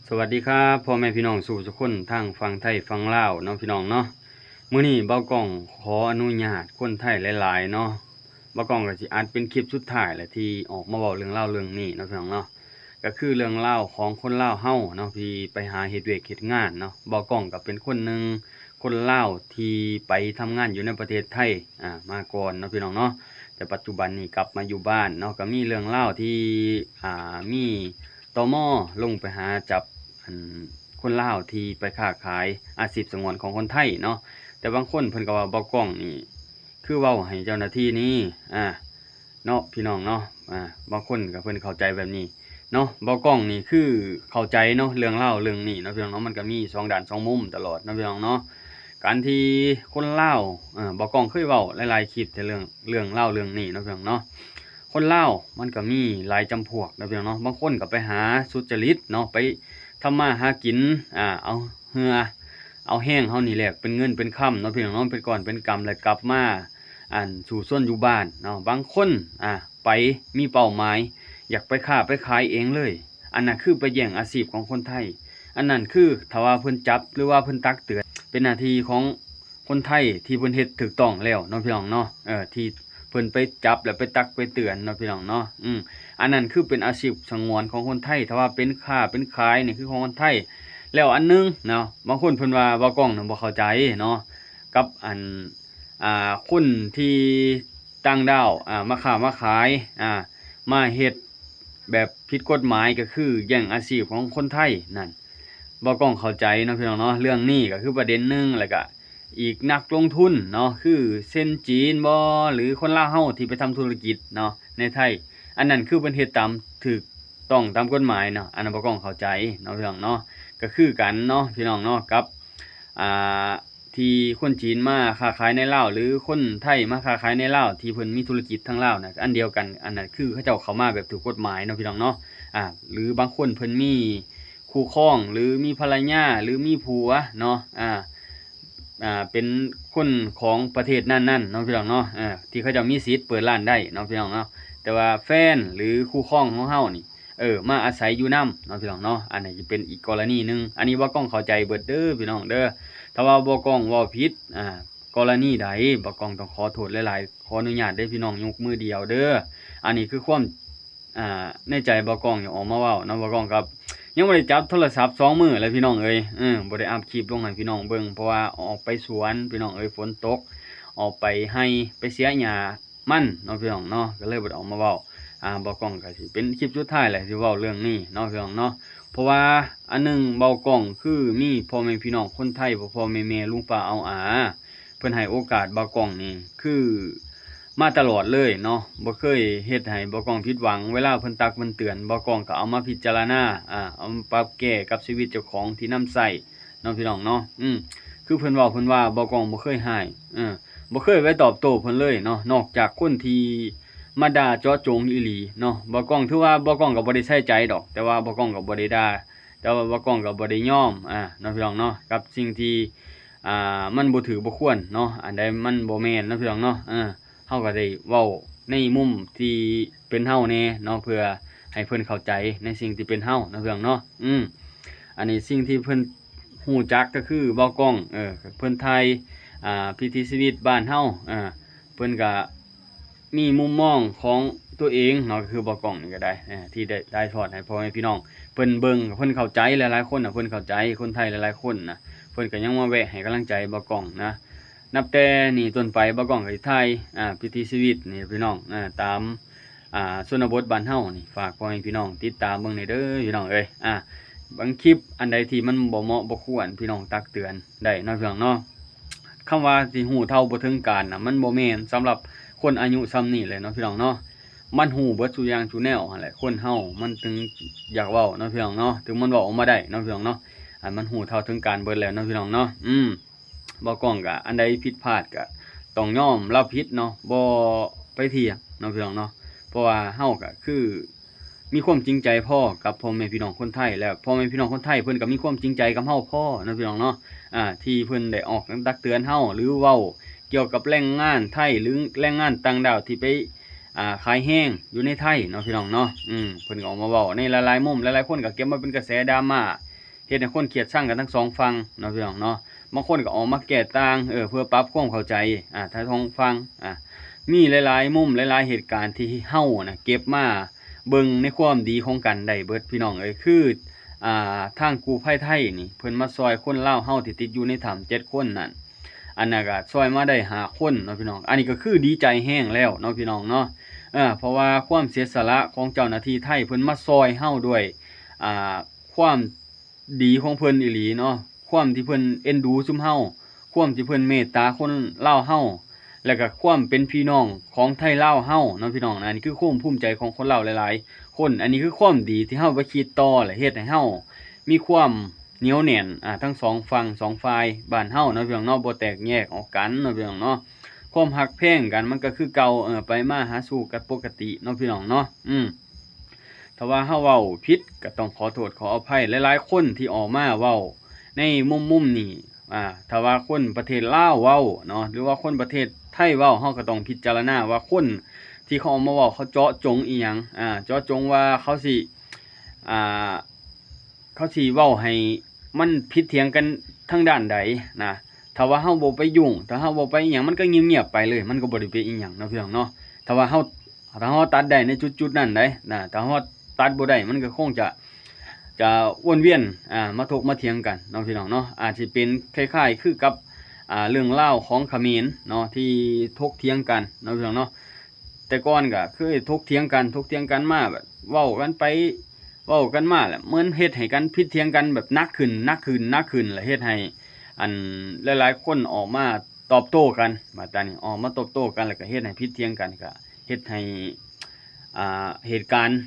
สวัสดีครับพ่อแม่พี่น้องสู่ทุกคนทางฝั่งไทยฝั่งลาวเนาะพี่น้องเนาะมื้อนี้เบากล้องขออนุญาตคนไทยหลายๆเนาะเบากล้องก็สิอัดเป็นคลิปสุดท้ายแหละที่ออกมาเว้าเรื่องราวเรื่องนี้เนาะพี่น้องเนาะก็คือเรื่องราวของคนลาวเฮาเนาะที่ไปหาเฮ็ดเวียกเฮ็ดงานเนาะเบากล้องก็เป็นคนหนึ่งคนลาวที่ไปทำงานอยู่ในประเทศไทยมาก่อนเนาะพี่น้องเนาะแต่ปัจจุบันนี้กลับมาอยู่บ้านเนาะก็มีเรื่องราวที่มีตม.ลงไปหาจับอันคนลาวที่ไปค้าขายอาชีพสงวนของคนไทยเนาะแต่บางคนเพิ่นก็ว่าบ่กล้องนี่คือเว้าให้เจ้าหน้าที่นี่เนาะพี่น้องเนาะบางคนก็เพิ่นเข้าใจแบบนี้เนาะบ่กล้องนี่คือเข้าใจเนาะเรื่องราวเรื่องนี้เนาะพี่น้องเนาะมันก็มีสองด้านสองมุมตลอดเนาะพี่น้องเนาะการที่คนลาวบ่กล้องเคยเว้าหลายๆคลิปแต่เรื่องราวเรื่องนี้เนาะพี่น้องเนาะ คนลาวมันก็มีหลายจำพวกนะพี่น้องเนาะบางคนก็ไปหาสุจริตเนาะไปทำมาหากินเอาเหือเอาแห้งเฮานี่แหละเป็นเงินเป็นค่ำเนาะพี่น้องเนาะเป็นก่อนเป็นกำแล้วกลับมาสู่ส่วนอยู่บ้านเนาะบางคนไปมีเป้าหมายอยากไปค้าไปขายเองเลยอันนั้นคือไปแย่งอาชีพของคนไทยอันนั้นคือถ้าว่าเพิ่นจับหรือว่าเพิ่นตักเตือนเป็นหน้าที่ของคนไทยที่เพิ่นเฮ็ดถูกต้องแล้วเนาะพี่น้องเนาะที่เพิ่นไปจับแล้วไปตักไปเตือนเนาะพี่น้องเนาะอันนั้นคือเป็นอาชีพสงวนของคนไทยถ้าว่าเป็นค้าเป็นขายนี่คือของคนไทยแล้วอันนึงเนาะบางคนเพิ่นว่าบ่กล้องน่ะบ่เข้าใจเนาะกับคนที่ต่างดาวมาค้ามาขายมาเฮ็ดแบบผิดกฎหมายก็คือแย่งอาชีพของคนไทยนั่นบ่กล้องเข้าใจเนาะพี่น้องเนาะเรื่องนี้ก็คือประเด็นหนึ่งแล้วก็อีกนักลงทุนเนาะคือเส้นจีนบ่หรือคนลาวเฮาที่ไปทำธุรกิจเนาะในไทยอันนั้นคือเพิ่นเฮ็ดตามถูกต้องตามกฎหมายเนาะอันนั้นบ่กล้องเข้าใจเนาะพี่น้องเนาะก็คือกันเนาะพี่น้องเนาะกับอ่า ที่คนจีนมาค้าขายในลาวหรือคนไทยมาค้าขายในลาวที่เพิ่นมีธุรกิจทางลาวน่ะอันเดียวกันอันนั้นคือเขาเจ้าเข้ามาแบบถูกกฎหมายเนาะพี่น้องเนาะหรือบางคนเพิ่นมีคู่ครองหรือมีภรรยาหรือมีผัวเนาะเป็นคนของประเทศนั้นๆเนาะพี่น้องเนาะที่เขาเจ้ามีสิทธิ์เปิดร้านได้เนาะพี่น้องเนาะแต่ว่าแฟนหรือคู่ครองของเฮานี่มาอาศัยอยู่นำเนาะพี่น้องเนาะอันนี้จะเป็นอีกกรณีหนึ่งอันนี้บ่ต้องเข้าใจเบิดเด้อพี่น้องเด้อ ถ้าว่าบ่กล้องเว้าผิดกรณีใดบ่กล้องต้องขอโทษหลายๆขออนุญาตเด้อพี่น้องยกมือเดียวเด้ออันนี้คือความในใจบ่กล้องอยากออกมาเว้าเนาะบ่กล้องครับยังบ่ได้จับโทรศัพท์2มื้อเลยพี่น้องเอ้ยบ่ได้อัปคลิปลงให้พี่น้องเบิ่งเพราะว่าออกไปสวนพี่น้องเอ้ยฝนตกออกไปไร่ไปเสียหญ้ามันเนาะพี่น้องเนาะก็เลยบ่ได้ออกมาเว้าบ่กล้องก็สิเป็นคลิปสุดท้ายแหละที่เว้าเรื่องนี้เนาะพี่น้องเนาะ เพราะว่าอันหนึ่งเบากล้องคือมีพ่อแม่พี่น้องคนไทยพ่อแม่ลุงป้าเอาเพิ่นให้โอกาสเบากล้องนี่คือมาตลอดเลยเนาะบ่เคยเฮ็ดให้เบากล้องผิดหวังเวลาเพิ่นตักเพิ่นเตือนเบากล้องก็เอามาพิจารณาเอามาปรับแก้กับชีวิตเจ้าของที่นำใช้เนาะพี่น้องเนาะคือเพิ่นเว้าเพิ่นว่าเบากล้องบ่เคยให้บ่เคยไว้ตอบโต้เพิ่นเลยเนาะนอกจากคนที่มาด่าเจาะจงอีหลีเนาะบ่กล้องถือว่าบ่กล้องก็บ่ได้ใส่ใจดอกแต่ว่าบ่กล้องก็บ่ได้ด่าแต่ว่าบ่กล้องก็บ่ได้ยอมเนาะพี่น้องเนาะกับสิ่งที่มันบ่ถูกบ่ควรเนาะอันใดมันบ่แม่นเนาะพี่น้องเนาะเฮาก็ได้เว้าในมุมที่เป็นเฮาแหน่เนาะเพื่อให้เพิ่นเข้าใจในสิ่งที่เป็นเฮาเนาะพี่น้องเนาะอันนี้สิ่งที่เพิ่นฮู้จักก็คือเบากล้องเพิ่นถ่ายพิถีชีวิตบ้านเฮาเพิ่นก็มีมุมมองของตัวเองเนาะก็คือเบากล้องนี่ก็ได้ที่ได้ถ่ายทอดให้พ่อแม่พี่น้องเพิ่นเบิ่งเพิ่นเข้าใจหลายๆคนน่ะเพิ่นเข้าใจคนไทยหลายๆคนน่ะเพิ่นก็ยังมาแวะให้กำลังใจเบากล้องนะนับแต่นี้ต้นไปเบากล้องก็สิถ่ายพิถีชีวิตนี่พี่น้องตามชนบทบ้านเฮานี่ฝากพ่อแม่พี่น้องติดตามเบิ่งหน่อยเด้อพี่น้องเอ้ยบางคลิปอันใดที่มันบ่เหมาะบ่ควรพี่น้องตักเตือนได้เนาะพี่น้องเนาะคำว่าสิฮู้เท่าบ่ถึงการน่ะมันบ่แม่นสำหรับคนอายุส่ำนี้เลยเนาะพี่น้องเนาะมันฮู้เบิดซุอย่างซุแนวหั่นแหละคนเฮามันถึงอยากเว้าเนาะพี่น้องเนาะถึงมันเว้าออกมาได้เนาะพี่น้องเนาะมันฮู้เท่าถึงการเบิดแล้วเนาะพี่น้องเนาะบ่กล้องก็อันใดผิดพลาดก็ต้องยอมรับผิดเนาะบ่ไปเถียงเนาะพี่น้องเนาะเพราะว่าเฮาก็คือมีความจริงใจพอกับพ่อแม่พี่น้องคนไทยแล้วพ่อแม่พี่น้องคนไทยเพิ่นก็มีความจริงใจกับเฮาพอเนาะพี่น้องเนาะที่เพิ่นได้ออกตักเตือนเฮาหรือเว้าเกี่ยวกับแรงงานไทยหรือแรงงานต่างดาวที่ไปขายแห้งอยู่ในไทยเนาะพี่น้องเนาะเพิ่นก็ออกมาเว้าในหลายๆมุมหลายๆคนก็เก็บมาเป็นกระแสดราม่า เฮ็ดให้คนเกลียดชังกันทั้งสองฝั่งเนาะพี่น้องเนาะบางคนก็ออกมาแก้ต่างเพื่อปรับความเข้าใจถ้าท้องฟังมีหลายๆมุมหลายๆเหตุการณ์ที่เฮานะเก็บมาเบิ่งในความดีของกันได้เบิดพี่น้องคือทางกู้ภัยไทยนี่เพิ่นมาซอยคนลาวเฮาที่ติดอยู่ในถ้ำ7คนนั่นอันนั้นก็ซอยมาได้5คนเนาะพี่น้องอันนี้ก็คือดีใจแห้งแล้วเนาะพี่น้องเนาะเพราะว่าความเสียสละของเจ้าหน้าที่ไทยเพิ่นมาซอยเฮาด้วยความดีของเพิ่นอีหลีเนาะความที่เพิ่นเอ็นดูซุมเฮาความที่เพิ่นเมตตาคนลาวเฮาแล้วก็ความเป็นพี่น้องของไทยลาวเฮาเนาะพี่น้องนะนี่คือความภูมิใจของคนลาวหลายๆคนอันนี้คือความดีที่เฮาบ่คิดต่อและเฮ็ดให้เฮามีความเหนียวแน่นทั้งสองฝั่งสองฝ่ายบ้านเฮาเนาะพี่น้องเนาะบ่แตกแยกออกกันเนาะพี่น้องเนาะความฮักแพงกันมันก็คือเก่าไปมาหาสู่กันปกติเนาะพี่น้องเนาะถ้าว่าเฮาเว้าผิดก็ต้องขอโทษขออภัยหลายๆคนที่ออกมาเว้าในมุมนี้ถ้าว่าคนประเทศลาวเว้าเนาะหรือว่าคนประเทศไทยเว้าเฮาก็ต้องพิจารณาว่าคนที่เขาออกมาเว้าเขาเจาะจงอีหยังเจาะจงว่าเขาสิเว้าให้มันผิดเถียงกันทางด้านใดนะถ้าว่าเฮาบ่ไปยุ่งถ้าเฮาบ่ไปอีหยังมันก็เงียบๆไปเลยมันก็บ่ได้เป็นอีหยังเนาะพี่น้องเนาะถ้าว่าเฮาตัดได้ในจุดๆนั้นได้นะถ้าเฮาตัดบ่ได้มันก็คงจะวนเวียนมาถกมาเถียงกันเนาะพี่น้องเนาะอาจสิเป็นคล้ายๆคือกับเรื่องเล่าวของเขมรเนาะที่ถกเถียงกันเนาะพี่น้องเนาะแต่ก่อนก็คือถกเถียงกันมาแบบเว้ากันไปเว้ากันมาแหละเหมือนเฮ็ดให้กันผิดเถียงกันแบบหนักขึ้นแล้วเฮ็ดให้อันหลายๆคนออกมาตอบโต้กันบัดนี้ออกมาตอบโต้กันแล้วก็เฮ็ดให้ผิดเถียงกันก็เฮ็ดให้เหตุการณ์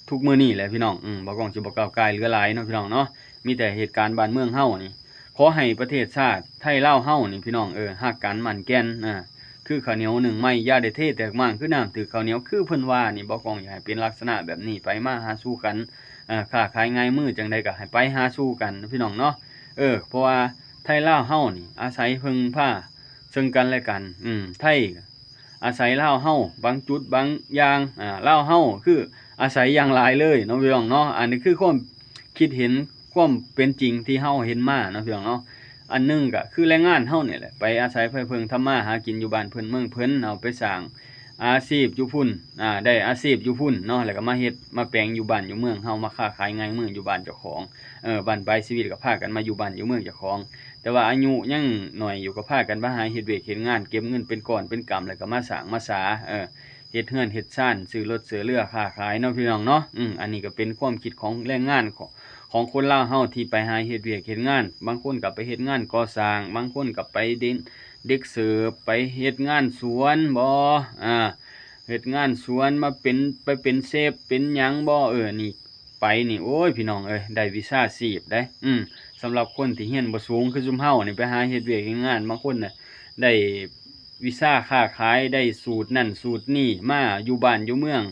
ทุกมื้อนี้แหละพี่น้องบ่ก้องสิบ่ก้าวไกลเหลือหลายเนาะพี่น้องเนาะมีแต่เหตุการณ์บ้านเมืองเฮานี่ขอให้ประเทศชาติไทยลาวเฮานี่พี่น้องฮักกันมั่นแก่นคือข้าวเหนียวหนึ่งไม้อย่าได้เทแตกมั่งคือน้ำถือข้าวเหนียวคือเพิ่นว่านี่บ่ก้องอยากให้เป็นลักษณะแบบนี้ไปมาหาสู่กันค้าขายง่ายมือจังไดก็ให้ไปหาสู่กันพี่น้องเนาะเพราะว่าไทยลาวเฮานี่อาศัยพึ่งพาซึ่งกันและกันไทยอาศัยลาวเฮาบางจุดบางอย่างลาวเฮาคืออาศัยอย่างหลายเลยเนาะพี่น้องเนาะอันนี้คือความคิดเห็นความเป็นจริงที่เฮาเห็นมาเนาะพี่น้องเนาะอันนึงก็คือแรงงานเฮานี่แหละไปอาศัยเพิ่งทำมาหากินอยู่บ้านเพิ่นเมืองเพิ่นเอาไปสร้างอาชีพอยู่พุ่นได้อาชีพอยู่พุ่นเนาะแล้วก็มาเฮ็ดมาแปลงอยู่บ้านอยู่เมืองเฮามาค้าขายง่ายมืออยู่บ้านเจ้าของบ้านปลายชีวิตก็พากันมาอยู่บ้านอยู่เมืองเจ้าของแต่ว่าอายุยังหน่อยอยู่ก็พากันมาหาเฮ็ดเวยกเฮ็ดงานเก็บเงินเป็นก้อนเป็นกำแล้วก็มาสร้างมาสาเฮ็ดเฮือนเฮ็ดซ่านซื้อรถซื้อเรือค้าขายเนาะพี่น้องเนาะอันนี้ก็เป็นความคิดของแรงงานของคนลาวเฮาที่ไปหาเฮ็ดเวียกเฮ็ดงานบางคนก็ไปเฮ็ดงานก่อสร้างบางคนก็ไปเด็กเสิร์ฟไปเฮ็ดงานสวนบ่เฮ็ดงานสวนมาไปเป็นเชฟเป็นหยังบ่นี่ไปนี่โอ้ยพี่น้องได้วิชาชีพได้สำหรับคนที่เรียนบ่สูงคือซุมเฮานี่ไปหาเฮ็ดเวียกเฮ็ดงานบางคนน่ะได้วิชาค้าขายได้สูตรนั่นสูตรนี่มาอยู่บ้านอยู่เมือง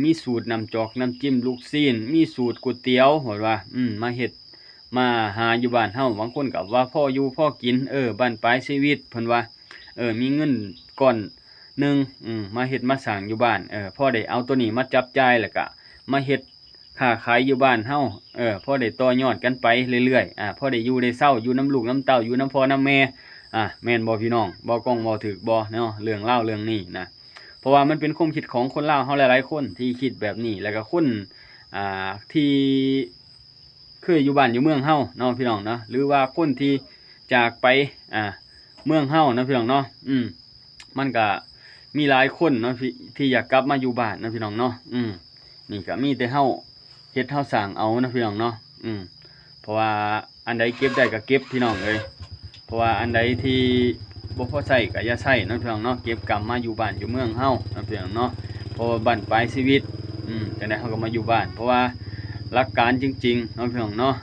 มีสูตรน้ำจอกน้ำจิ้มลูกชิ้นมีสูตรก๋วยเตี๋ยวว่ามาเฮ็ดมาหาอยู่บ้านเฮาบางคนก็ว่าพ่ออยู่พ่อกินบ้านปลายชีวิตเพิ่นว่ามีเงินก้อนนึงมาเฮ็ดมาสร้างอยู่บ้านพ่อได้เอาตัวนี้มาจับจ่ายแล้วก็มาเฮ็ดค้าขายอยู่บ้านเฮาพ่อได้ต่อยอดกันไปเรื่อยๆพ่อได้อยู่ได้เช้าอยู่น้ำลูกน้ำเต้าอยู่น้ำพ่อน้ำแม่แม่นบ่พี่น้องบ่ก้องบ่ถึกบ่เนาะเรื่องเล่าเรื่องนี้นะเพราะว่ามันเป็นความคิดของคนลาวเฮาหลายๆคนที่คิดแบบนี้แล้วก็คนที่เคยอยู่บ้านอยู่เมืองเฮาเนาะพี่น้องเนาะหรือว่าคนที่จากไปเมืองเฮาเนาะพี่น้องเนาะมันก็มีหลายคนเนาะที่อยากกลับมาอยู่บ้านเนาะพี่น้องเนาะนี่ก็มีแต่เฮาเฮ็ดเฮาสร้างเอาเนาะพี่น้องเนาะเพราะว่าอันใดเก็บได้ก็เก็บพี่น้องเพราะว่าอันใดที่บ่พอใช้ก็อย่าใช้เนาะพี่น้องเนาะเก็บกรรมมาอยู่บ้านอยู่เมืองเฮาเนาะพี่น้องเนาะเพราะว่าบ้านปลายชีวิตจังได๋เฮาก็มาอยู่บ้านเพราะว่าหลักการจริงๆเนาะพี่น้องเนาะ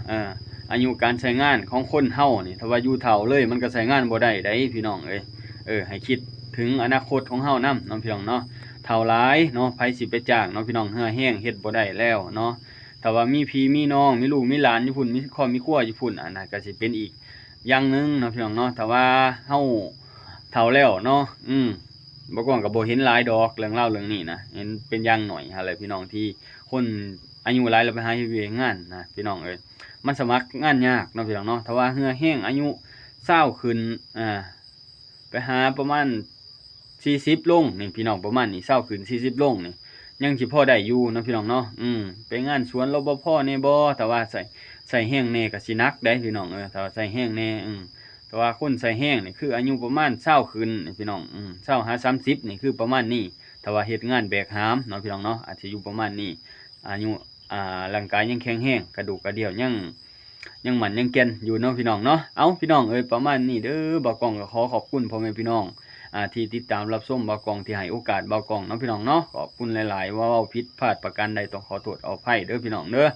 อายุการใช้งานของคนเฮานี่ถ้าว่าอยู่เฒ่าเลยมันก็ใช้งานบ่ได้พี่น้องให้คิดถึงอนาคตของเฮานำเนาะพี่น้องเนาะเฒ่าหลายเนาะไผสิไปจ้างเนาะพี่น้องเหือแห้งเฮ็ดบ่ได้แล้วเนาะถ้าว่ามีพี่มีน้องมีลูกมีหลานอยู่พุ่นมีครอบมีครัวอยู่พุ่นอันนั้นก็สิเป็นอีกอย่างนึงเนาะพี่น้องเนาะแต่ว่าเฮาเฒ่าแล้วเนาะบ่ก่อนก็บ่เห็นหลายดอกเรื่องเล่าเรื่องนี้นะเห็นเป็นอย่างหน่อยอะไรพี่น้องที่คน อายุหลายแล้วไปหาเฮ็ดเวียกงานนะพี่น้องเอ้ยมันสมัครงานยากเนาะพี่น้องเนาะถ้าว่าเหือแห้งอายุ20ขึ้นไปหาประมาณ40ลงนี่พี่น้องประมาณนี้20ขึ้น40ลงนี่ยังสิพอได้อยู่เนาะพี่น้องเนาะไปงานสวนรปภแหน่บ่แต่ว่าใส่แห้งแหน่ก็สิหนักได้พี่น้องถ้าว่าใส่แห้งแหน่แต่ว่าคนใส่แห้งนี่คืออายุประมาณ20ขึ้นนี่พี่น้อง20หา30นี่คือประมาณนี้ถ้าว่าเฮ็ดงานแบกหามเนาะพี่น้องเนาะอาจสิอยู่ประมาณนี้อายุร่างกายยังแข็งแรงกระดูกกระเดี่ยวยังหมั่นยังแก่นอยู่เนาะพี่น้องเนาะเอาพี่น้องเอ้ยประมาณนี้เด้อบ่าวกล้องก็ขอขอบคุณพ่อแม่พี่น้องที่ติดตามรับชมบ่าวกล้องที่ให้โอกาสบ่าวกล้องเนาะพี่น้องเนาะขอบคุณหลายๆว่าเว้าผิดพลาดประการใดต้องขอโทษขออภัยเด้อพี่น้องเด้อ